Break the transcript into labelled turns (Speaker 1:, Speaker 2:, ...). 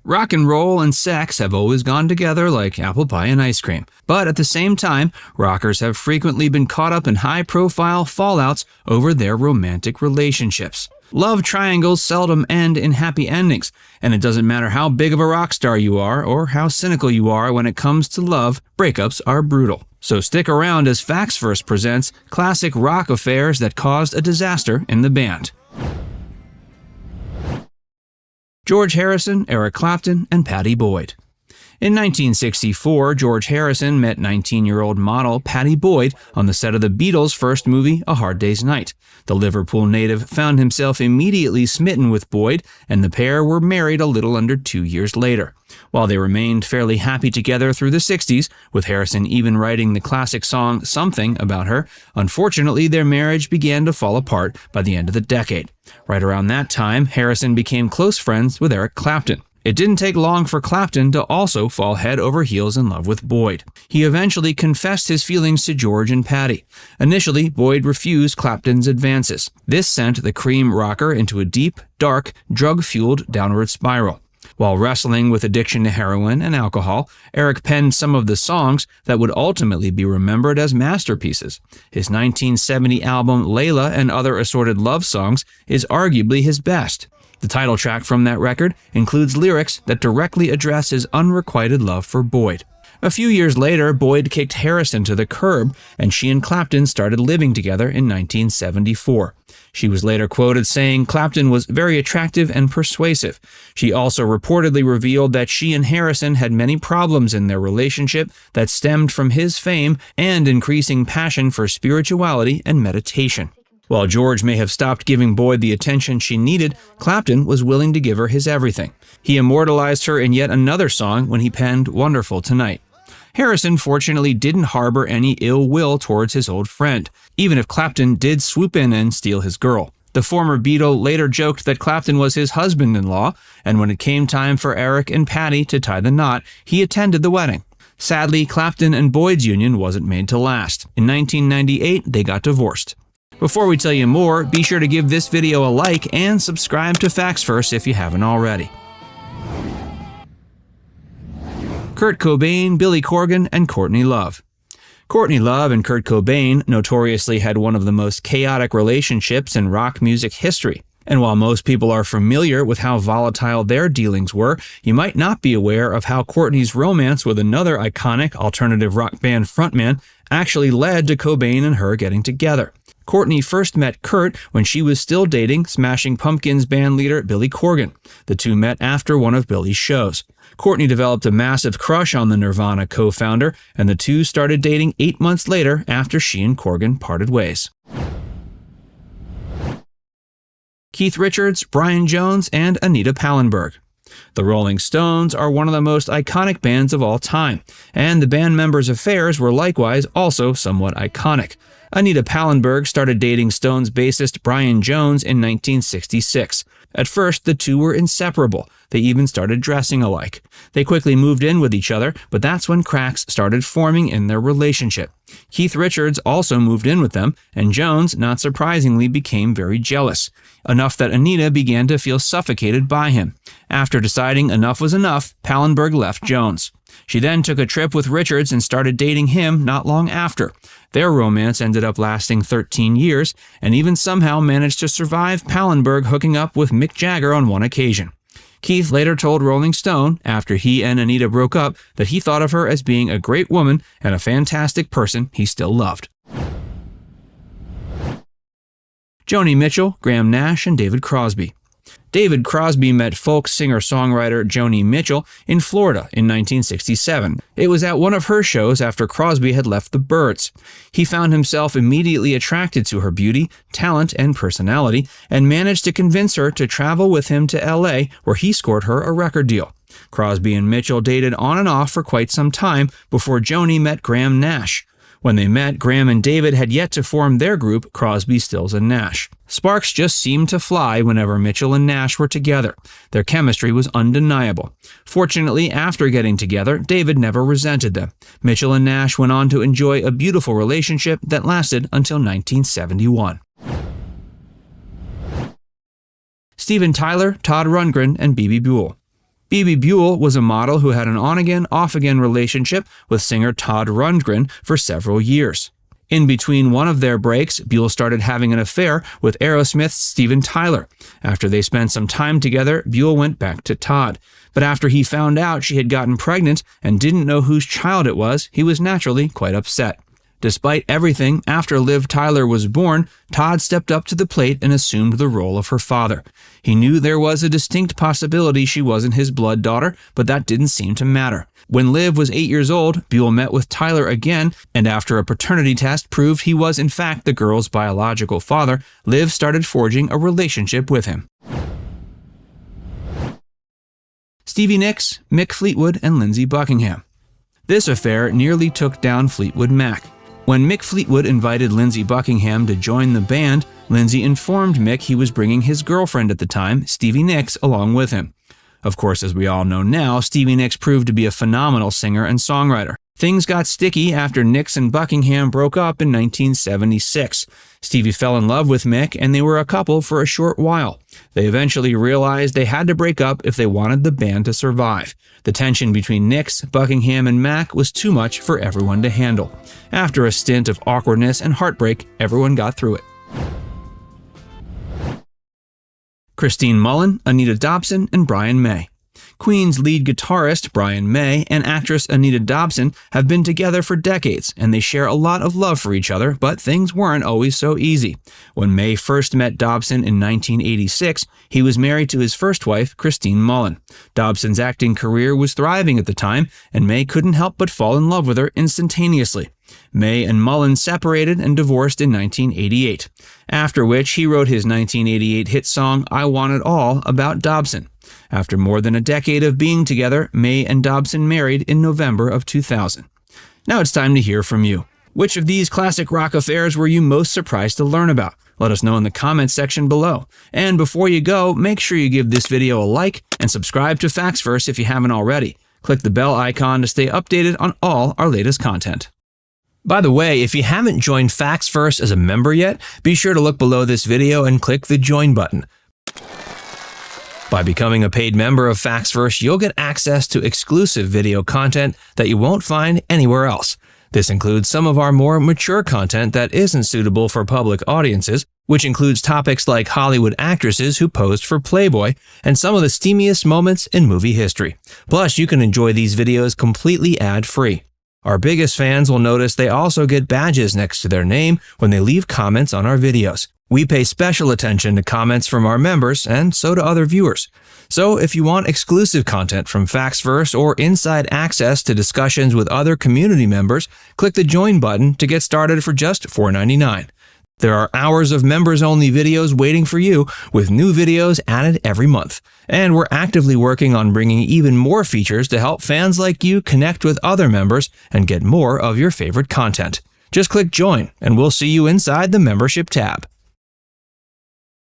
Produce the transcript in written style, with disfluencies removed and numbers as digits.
Speaker 1: Rock and roll and sex have always gone together like apple pie and ice cream. But at the same time, rockers have frequently been caught up in high-profile fallouts over their romantic relationships. Love triangles seldom end in happy endings, and it doesn't matter how big of a rock star you are or how cynical you are when it comes to love, breakups are brutal. So stick around as Facts First presents classic rock affairs that caused a disaster in the band. George Harrison, Eric Clapton, and Pattie Boyd. In 1964, George Harrison met 19-year-old model Pattie Boyd on the set of the Beatles' first movie, A Hard Day's Night. The Liverpool native found himself immediately smitten with Boyd, and the pair were married a little under 2 years later. While they remained fairly happy together through the 60s, with Harrison even writing the classic song Something about her, unfortunately their marriage began to fall apart by the end of the decade. Right around that time, Harrison became close friends with Eric Clapton. It didn't take long for Clapton to also fall head over heels in love with Boyd. He eventually confessed his feelings to George and Pattie. Initially, Boyd refused Clapton's advances. This sent the cream rocker into a deep, dark, drug-fueled downward spiral. While wrestling with addiction to heroin and alcohol, Eric penned some of the songs that would ultimately be remembered as masterpieces. His 1970 album Layla and Other Assorted Love Songs is arguably his best. The title track from that record includes lyrics that directly address his unrequited love for Boyd. A few years later, Boyd kicked Harrison to the curb, and she and Clapton started living together in 1974. She was later quoted saying Clapton was very attractive and persuasive. She also reportedly revealed that she and Harrison had many problems in their relationship that stemmed from his fame and increasing passion for spirituality and meditation. While George may have stopped giving Boyd the attention she needed, Clapton was willing to give her his everything. He immortalized her in yet another song when he penned Wonderful Tonight. Harrison fortunately didn't harbor any ill will towards his old friend, even if Clapton did swoop in and steal his girl. The former Beatle later joked that Clapton was his husband-in-law, and when it came time for Eric and Pattie to tie the knot, he attended the wedding. Sadly, Clapton and Boyd's union wasn't made to last. In 1998, they got divorced. Before we tell you more, be sure to give this video a like and subscribe to Facts First if you haven't already. Kurt Cobain, Billy Corgan, and Courtney Love. Courtney Love and Kurt Cobain notoriously had one of the most chaotic relationships in rock music history. And while most people are familiar with how volatile their dealings were, you might not be aware of how Courtney's romance with another iconic alternative rock band frontman actually led to Cobain and her getting together. Courtney first met Kurt when she was still dating Smashing Pumpkins bandleader Billy Corgan. The two met after one of Billy's shows. Courtney developed a massive crush on the Nirvana co-founder, and the two started dating 8 months later after she and Corgan parted ways. Keith Richards, Brian Jones, and Anita Pallenberg. The Rolling Stones are one of the most iconic bands of all time, and the band members' affairs were likewise also somewhat iconic. Anita Pallenberg started dating Stones bassist Brian Jones in 1966. At first, the two were inseparable. They even started dressing alike. They quickly moved in with each other, but that's when cracks started forming in their relationship. Keith Richards also moved in with them, and Jones, not surprisingly, became very jealous, enough that Anita began to feel suffocated by him. After deciding enough was enough, Pallenberg left Jones. She then took a trip with Richards and started dating him not long after. Their romance ended up lasting 13 years, and even somehow managed to survive Pallenberg hooking up with Mick Jagger on one occasion. Keith later told Rolling Stone, after he and Anita broke up, that he thought of her as being a great woman and a fantastic person he still loved. Joni Mitchell, Graham Nash, and David Crosby. David Crosby met folk singer-songwriter Joni Mitchell in Florida in 1967. It was at one of her shows after Crosby had left the Byrds. He found himself immediately attracted to her beauty, talent, and personality, and managed to convince her to travel with him to LA, where he scored her a record deal. Crosby and Mitchell dated on and off for quite some time before Joni met Graham Nash. When they met, Graham and David had yet to form their group, Crosby, Stills, and Nash. Sparks just seemed to fly whenever Mitchell and Nash were together. Their chemistry was undeniable. Fortunately, after getting together, David never resented them. Mitchell and Nash went on to enjoy a beautiful relationship that lasted until 1971. Steven Tyler, Todd Rundgren, and Bebe Buell. Bebe Buell was a model who had an on-again, off-again relationship with singer Todd Rundgren for several years. In between one of their breaks, Buell started having an affair with Aerosmith's Steven Tyler. After they spent some time together, Buell went back to Todd. But after he found out she had gotten pregnant and didn't know whose child it was, he was naturally quite upset. Despite everything, after Liv Tyler was born, Todd stepped up to the plate and assumed the role of her father. He knew there was a distinct possibility she wasn't his blood daughter, but that didn't seem to matter. When Liv was 8 years old, Buell met with Tyler again, and after a paternity test proved he was in fact the girl's biological father, Liv started forging a relationship with him. Stevie Nicks, Mick Fleetwood, and Lindsey Buckingham. This affair nearly took down Fleetwood Mac. When Mick Fleetwood invited Lindsey Buckingham to join the band, Lindsey informed Mick he was bringing his girlfriend at the time, Stevie Nicks, along with him. Of course, as we all know now, Stevie Nicks proved to be a phenomenal singer and songwriter. Things got sticky after Nicks and Buckingham broke up in 1976. Stevie fell in love with Mick, and they were a couple for a short while. They eventually realized they had to break up if they wanted the band to survive. The tension between Nicks, Buckingham, and Mac was too much for everyone to handle. After a stint of awkwardness and heartbreak, everyone got through it. Christine Mullen, Anita Dobson, and Brian May. Queen's lead guitarist, Brian May, and actress Anita Dobson have been together for decades, and they share a lot of love for each other, but things weren't always so easy. When May first met Dobson in 1986, he was married to his first wife, Christine Mullen. Dobson's acting career was thriving at the time, and May couldn't help but fall in love with her instantaneously. May and Mullen separated and divorced in 1988, after which he wrote his 1988 hit song I Want It All about Dobson. After more than a decade of being together, May and Dobson married in November of 2000. Now it's time to hear from you. Which of these classic rock affairs were you most surprised to learn about? Let us know in the comments section below. And before you go, make sure you give this video a like and subscribe to Facts Verse if you haven't already. Click the bell icon to stay updated on all our latest content. By the way, if you haven't joined Facts Verse as a member yet, be sure to look below this video and click the join button. By becoming a paid member of Facts Verse, you'll get access to exclusive video content that you won't find anywhere else. This includes some of our more mature content that isn't suitable for public audiences, which includes topics like Hollywood actresses who posed for Playboy and some of the steamiest moments in movie history. Plus, you can enjoy these videos completely ad-free. Our biggest fans will notice they also get badges next to their name when they leave comments on our videos. We pay special attention to comments from our members, and so do other viewers. So if you want exclusive content from Factsverse or inside access to discussions with other community members, click the join button to get started for just $4.99. There are hours of members-only videos waiting for you, with new videos added every month. And we're actively working on bringing even more features to help fans like you connect with other members and get more of your favorite content. Just click join, and we'll see you inside the membership tab.